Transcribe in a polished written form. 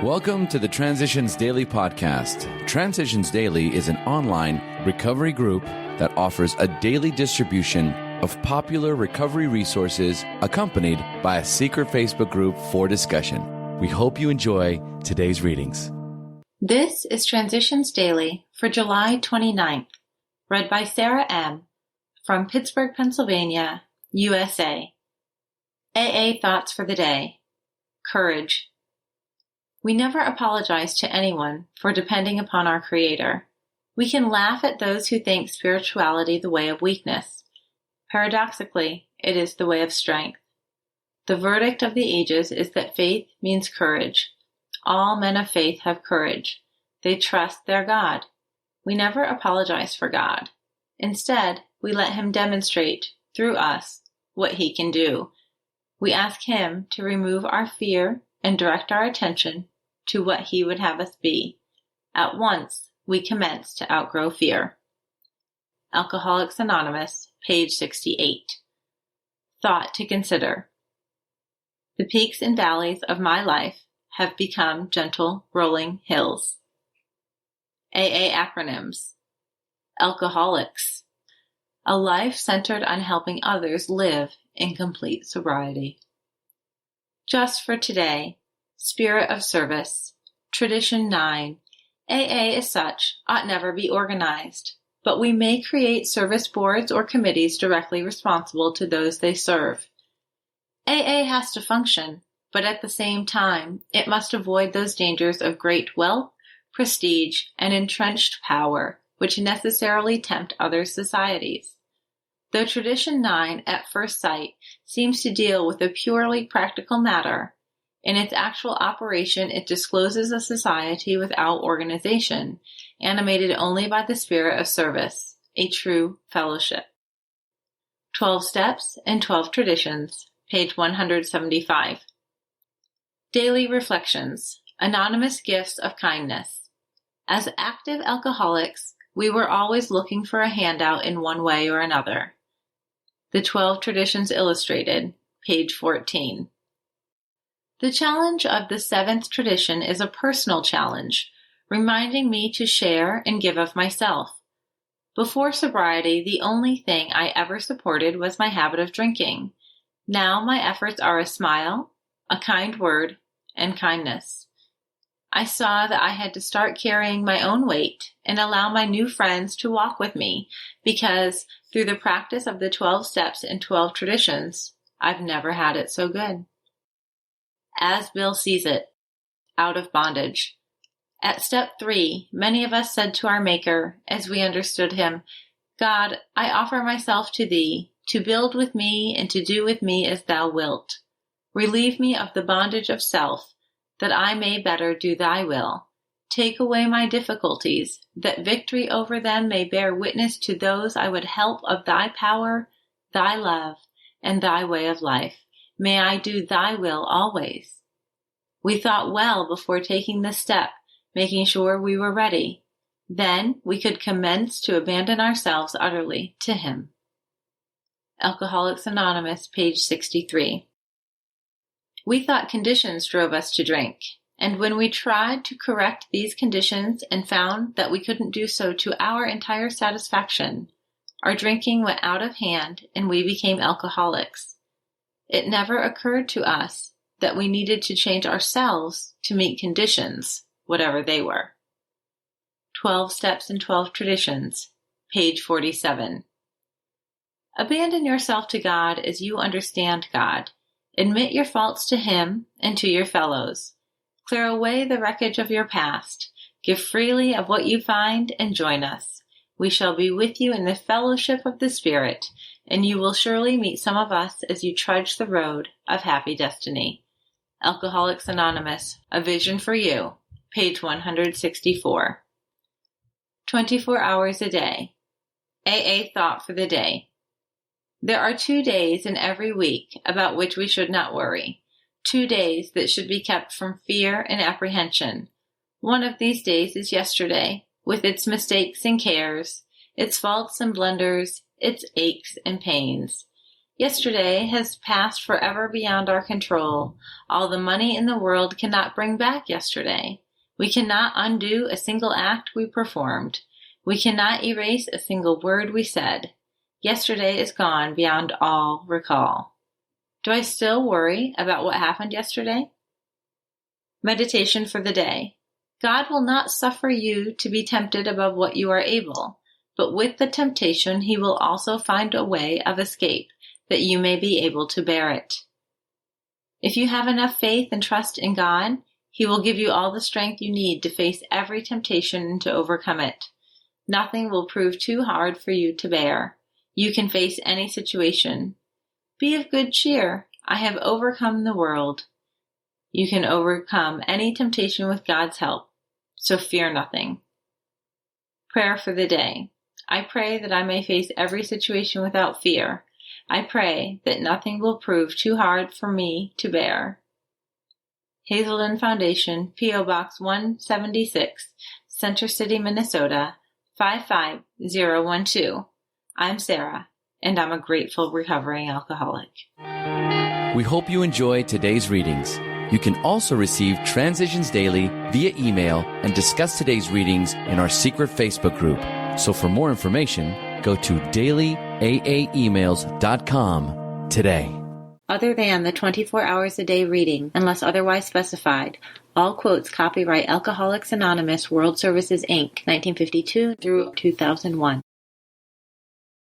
Welcome to the Transitions Daily podcast. Transitions Daily is an online recovery group that offers a daily distribution of popular recovery resources accompanied by a secret Facebook group for discussion. We hope you enjoy today's readings. This is Transitions Daily for July 29th, read by Sarah M. from Pittsburgh, Pennsylvania, USA. AA Thoughts for the Day. Courage. We never apologize to anyone for depending upon our Creator. We can laugh at those who think spirituality the way of weakness. Paradoxically, it is the way of strength. The verdict of the ages is that faith means courage. All men of faith have courage. They trust their God. We never apologize for God. Instead, we let Him demonstrate, through us, what He can do. We ask Him to remove our fear and direct our attention to what He would have us be. At once, we commence to outgrow fear. Alcoholics Anonymous, page 68. Thought to consider. The peaks and valleys of my life have become gentle, rolling hills. AA acronyms. Alcoholics. A life centered on helping others live in complete sobriety. Just for today. Spirit of service. Tradition 9. AA as such ought never be organized, but we may create service boards or committees directly responsible to those they serve. AA has to function, but at the same time, it must avoid those dangers of great wealth, prestige, and entrenched power, which necessarily tempt other societies. Though Tradition 9 at first sight seems to deal with a purely practical matter, in its actual operation it discloses a society without organization, animated only by the spirit of service, a true fellowship. 12 Steps and 12 Traditions, page 175. Daily Reflections, Anonymous Gifts of Kindness. As active alcoholics, we were always looking for a handout in one way or another. The 12 Traditions Illustrated, page 14. The challenge of the 7th tradition is a personal challenge, reminding me to share and give of myself. Before sobriety, the only thing I ever supported was my habit of drinking. Now my efforts are a smile, a kind word, and kindness. I saw that I had to start carrying my own weight and allow my new friends to walk with me because, through the practice of the 12 steps and 12 traditions, I've never had it so good. As Bill sees it, out of bondage. At step 3, many of us said to our Maker, as we understood Him, God, I offer myself to Thee, to build with me and to do with me as Thou wilt. Relieve me of the bondage of self, that I may better do Thy will. Take away my difficulties, that victory over them may bear witness to those I would help of Thy power, Thy love, and Thy way of life. May I do Thy will always. We thought well before taking this step, making sure we were ready. Then we could commence to abandon ourselves utterly to Him. Alcoholics Anonymous, page 63. We thought conditions drove us to drink, and when we tried to correct these conditions and found that we couldn't do so to our entire satisfaction, our drinking went out of hand and we became alcoholics. It never occurred to us that we needed to change ourselves to meet conditions, whatever they were. 12 Steps and 12 Traditions, page 47. Abandon yourself to God as you understand God. Admit your faults to Him and to your fellows. Clear away the wreckage of your past. Give freely of what you find and join us. We shall be with you in the fellowship of the Spirit, and you will surely meet some of us as you trudge the road of happy destiny. Alcoholics Anonymous, A Vision for You, page 164. 24 hours a day. AA Thought for the Day. There are 2 days in every week about which we should not worry. 2 days that should be kept from fear and apprehension. One of these days is yesterday, with its mistakes and cares, its faults and blunders, its aches and pains. Yesterday has passed forever beyond our control. All the money in the world cannot bring back yesterday. We cannot undo a single act we performed. We cannot erase a single word we said. Yesterday is gone beyond all recall. Do I still worry about what happened yesterday? Meditation for the day. God will not suffer you to be tempted above what you are able, but with the temptation he will also find a way of escape, that you may be able to bear it. If you have enough faith and trust in God, he will give you all the strength you need to face every temptation and to overcome it. Nothing will prove too hard for you to bear. You can face any situation. Be of good cheer. I have overcome the world. You can overcome any temptation with God's help, so fear nothing. Prayer for the day. I pray that I may face every situation without fear. I pray that nothing will prove too hard for me to bear. Hazelden Foundation, P.O. Box 176, Center City, Minnesota, 55012. I'm Sarah, and I'm a grateful recovering alcoholic. We hope you enjoyed today's readings. You can also receive Transitions Daily via email and discuss today's readings in our secret Facebook group. So for more information, go to dailyaaemails.com today. Other than the 24 hours a day reading, unless otherwise specified, all quotes copyright Alcoholics Anonymous World Services, Inc., 1952 through 2001.